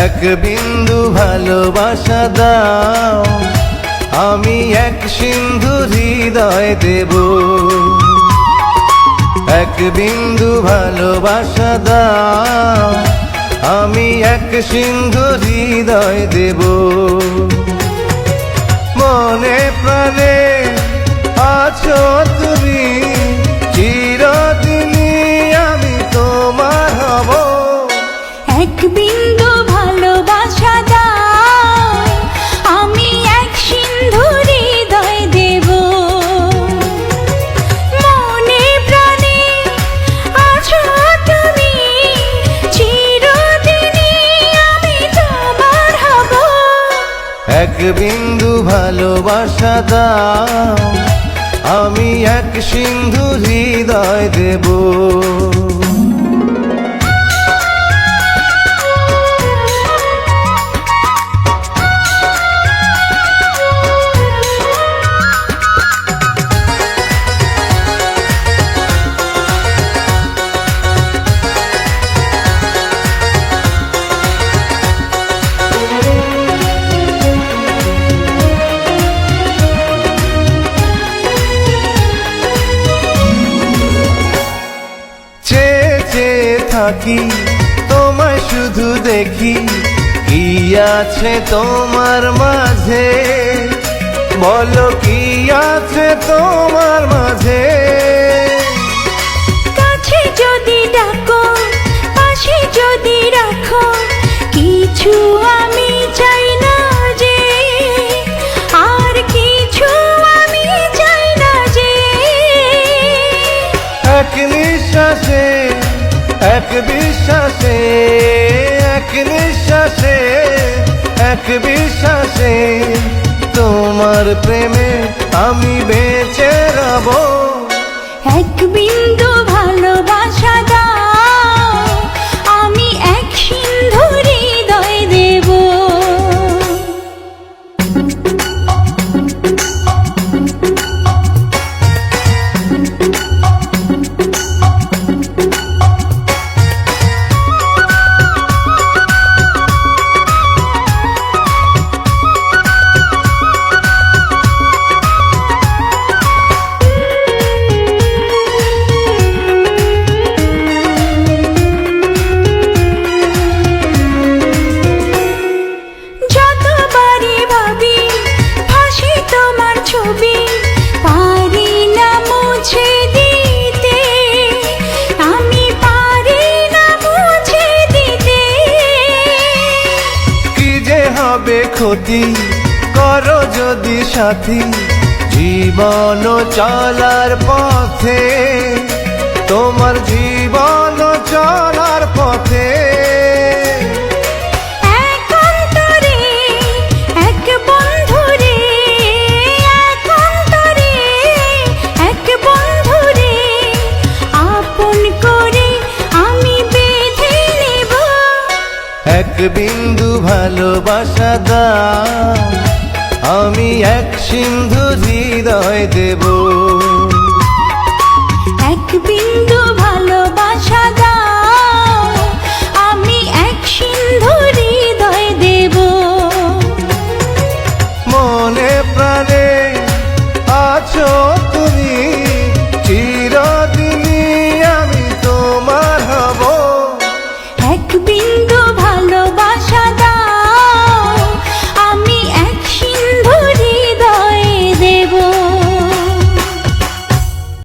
এক বিন্দু ভালোবাসা দাও, আমি এক সিন্ধু হৃদয় দেব। এক বিন্দু ভালোবাসা দাও, আমি এক সিন্ধু হৃদয় দেব। মনে প্রাণে আছো তুমি, চিরদিনই আমি তোমার হব। এক বিন্দু ভালোবাসা দাও, আমি এক সিন্ধু হৃদয় দেব। মনে প্রাণে আছো তুমি, চিরদিনই আমি তোমার হব। এক বিন্দু ভালোবাসা দাও, আমি এক সিন্ধু হৃদয় দেব। থাকি তোমায় শুধু দেখি, কি আছে তোমার মাঝে, বলো কি আছে তোমার মাঝে। কাছে যদি ডাকো, পাশে যদি রাখো, কিছু আমি চাই না যে, আর কিছু আমি চাই না যে। এক নিঃশ্বাসে, এক বিশ্বাসে, এক নিঃশ্বাসে, এক বিশ্বাসে, তোমার প্রেমে আমি বেঁচে রব। এক বিন্দু ভালোবাসা দাও, আমি এক সিন্ধু হৃদয় দেব। ক্ষতি করো যদি সাথী, জীবন চলার পথে, তোমার জীবন চলার পথে। এক অন্তরে এক বন্ধুরে, এক অন্তরে এক বন্ধুরে, আপন করে আমি বেঁধে নেব। এক বিন্দু ভালোবাসা দাও, আমি এক সিন্ধু হৃদয় দেব।